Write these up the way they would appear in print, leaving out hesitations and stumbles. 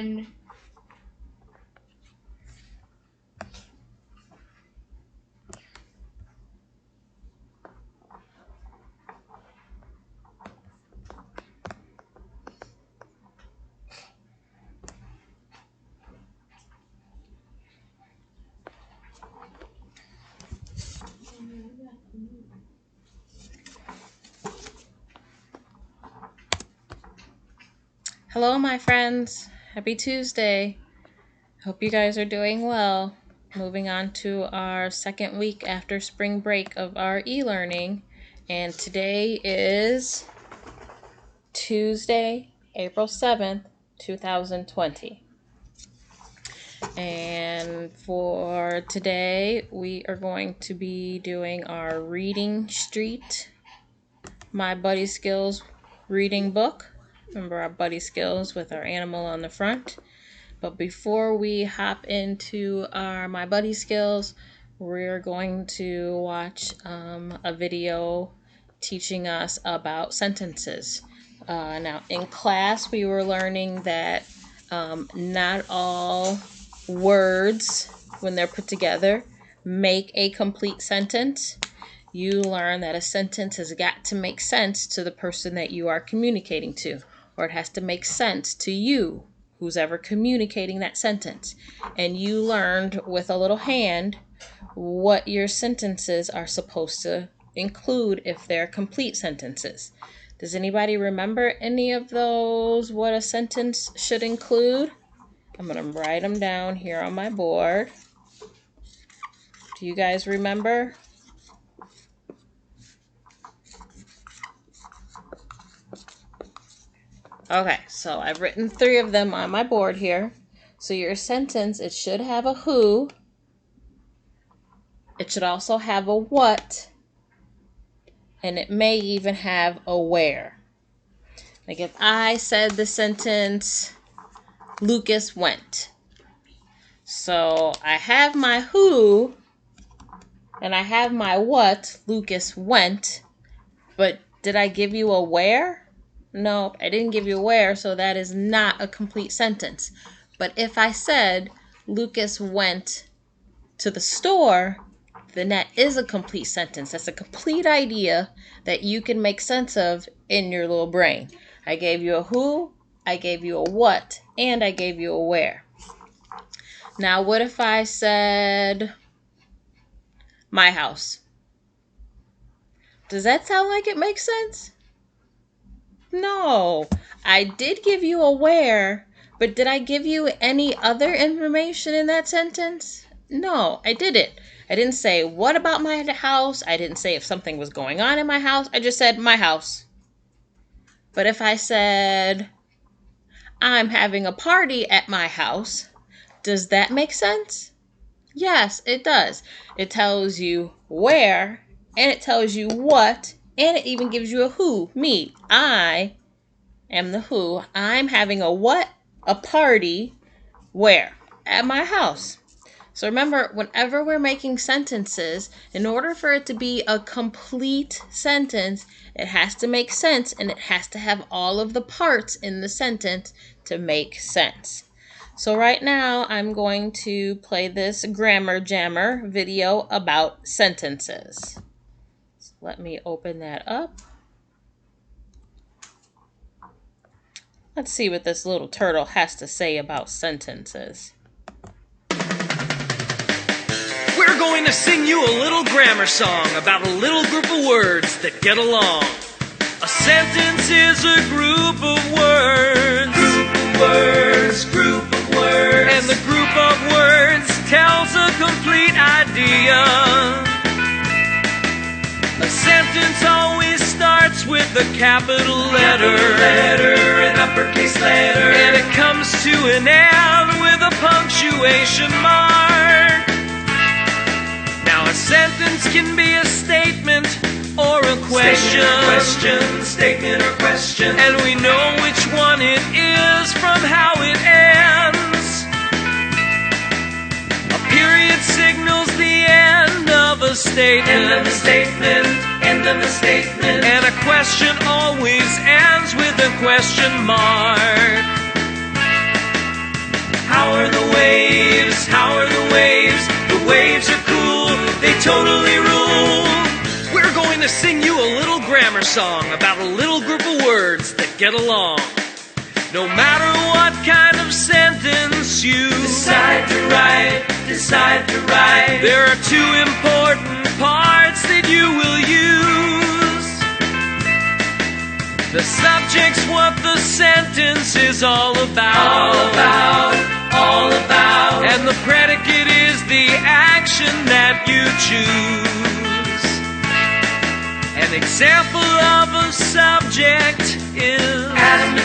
and hello, my friends. Happy Tuesday. Hope you guys are doing well. Moving on to our second week after spring break of our e-learning. And today is Tuesday, April 7th, 2020. And for today, we are going to be doing our Reading Street, My Buddy Skills reading book. Remember our buddy skills with our animal on the front. But before we hop into our My Buddy skills, we're going to watch a video teaching us about sentences. Now, in class, we were learning that not all words, when they're put together, make a complete sentence. You learn that a sentence has got to make sense to the person that you are communicating to, or it has to make sense to you, who's ever communicating that sentence. And you learned with a little hand what your sentences are supposed to include if they're complete sentences. Does anybody remember any of those, what a sentence should include? I'm going to write them down here on my board. Do you guys remember? Okay, so I've written 3 of them on my board here. So your sentence, it should have a who. It should also have a what. And it may even have a where. Like if I said the sentence, Lucas went. So I have my who and I have my what, Lucas went. But did I give you a where? No, I didn't give you a where, so that is not a complete sentence. But if I said Lucas went to the store, then that is a complete sentence. That's a complete idea that you can make sense of in your little brain. I gave you a who, I gave you a what, and I gave you a where. Now, what if I said my house? Does that sound like it makes sense? No, I did give you a where, but did I give you any other information in that sentence? No, I didn't. I didn't say, what about my house? I didn't say if something was going on in my house. I just said, my house. But if I said, I'm having a party at my house, does that make sense? Yes, it does. It tells you where, and it tells you what, and it even gives you a who, me. I am the who. I'm having a what? A party. Where? At my house. So remember, whenever we're making sentences, in order for it to be a complete sentence, it has to make sense and it has to have all of the parts in the sentence to make sense. So right now, I'm going to play this Grammar Jammer video about sentences. So let me open that up. Let's see what this little turtle has to say about sentences. We're going to sing you a little grammar song about a little group of words that get along. A sentence is a group of words. Group of words. And the group of words tells a complete idea. A sentence always starts with a capital letter. An uppercase letter. And it comes to an end with a punctuation mark. Now a sentence can be a statement or a question. Statement or question. And we know which one it is from how it ends. A period signals the end of a statement. End of the statement. And a question always ends with a question mark. How are the waves? How are the waves? The waves are cool, they totally rule. We're going to sing you a little grammar song about a little group of words that get along. No matter what kind of sentence you decide to write, there are two important parts that you will use. The subject's what the sentence is all about. And the predicate is the action that you choose. An example of a subject is Adam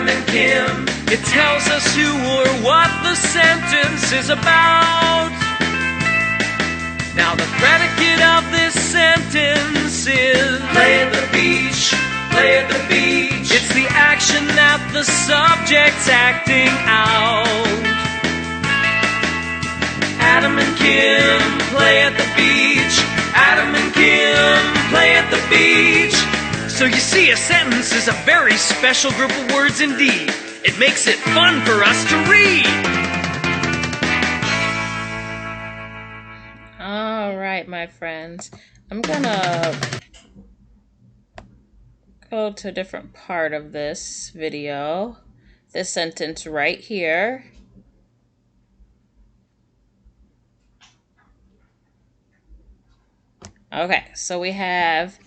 and Kim. It tells us who or what the sentence is about. Now the predicate of this sentence is play at the beach. It's the action that the subject's acting out. Adam and Kim play at the beach. Adam and Kim play at the beach. So you see, a sentence is a very special group of words indeed. It makes it fun for us to read. All right, my friends. I'm gonna go to a different part of this video. This sentence right here. Okay, so we have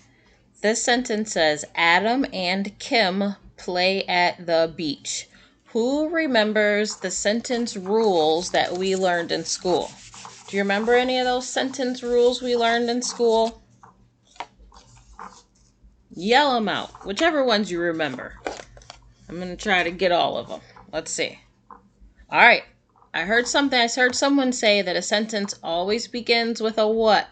this sentence says, Adam and Kim play at the beach. Who remembers the sentence rules that we learned in school? Do you remember any of those sentence rules we learned in school? Yell them out, whichever ones you remember. I'm going to try to get all of them. Let's see. All right. I heard someone say that a sentence always begins with a what?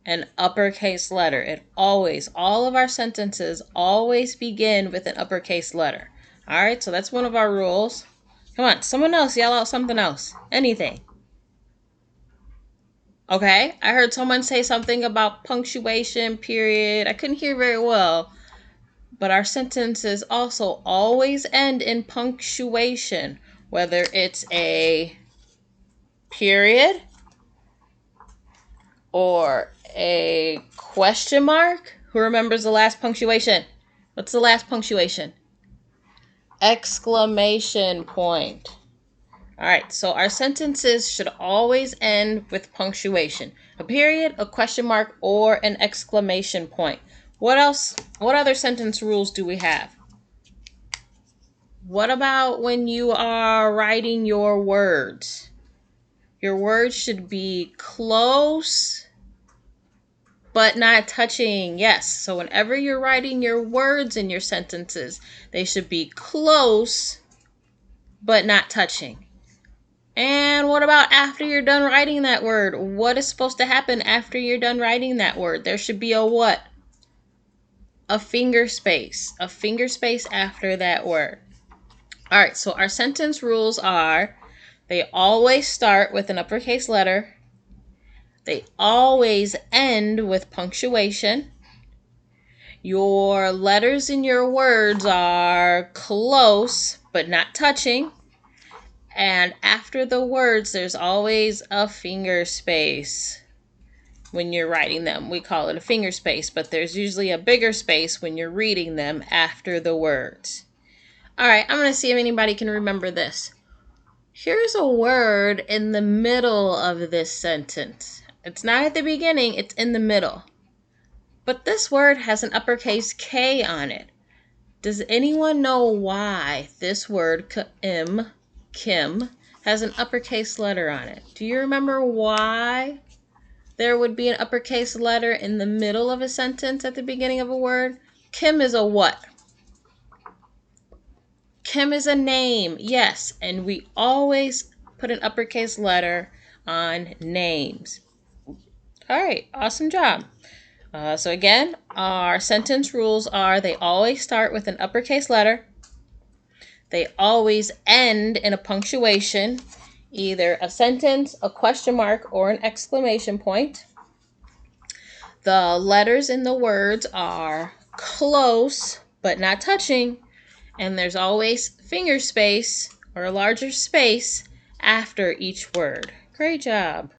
An uppercase letter. All of our sentences always begin with an uppercase letter. All right, so that's one of our rules. Come on, someone else yell out something else. Anything. Okay, I heard someone say something about punctuation, period. I couldn't hear very well. But our sentences also always end in punctuation, whether it's a period or a question mark. Who remembers the last punctuation? What's the last punctuation? Exclamation point. All right, so our sentences should always end with punctuation. A period, a question mark, or an exclamation point. What else? What other sentence rules do we have? What about when you are writing your words? Your words should be close, but not touching. Yes, so whenever you're writing your words in your sentences, they should be close, but not touching. And what about after you're done writing that word? What is supposed to happen after you're done writing that word? There should be a what? A finger space. A finger space after that word. All right, so our sentence rules are, they always start with an uppercase letter. They always end with punctuation. Your letters in your words are close, but not touching. And after the words, there's always a finger space when you're writing them. We call it a finger space, but there's usually a bigger space when you're reading them after the words. All right, I'm going to see if anybody can remember this. Here's a word in the middle of this sentence. It's not at the beginning, it's in the middle. But this word has an uppercase K on it. Does anyone know why this word Kim has an uppercase letter on it? Do you remember why there would be an uppercase letter in the middle of a sentence at the beginning of a word? Kim is a what? Kim is a name, yes, and we always put an uppercase letter on names. All right, awesome job. So again, our sentence rules are they always start with an uppercase letter. They always end in a punctuation, either a sentence, a question mark, or an exclamation point. The letters in the words are close, but not touching. And there's always finger space or a larger space after each word. Great job.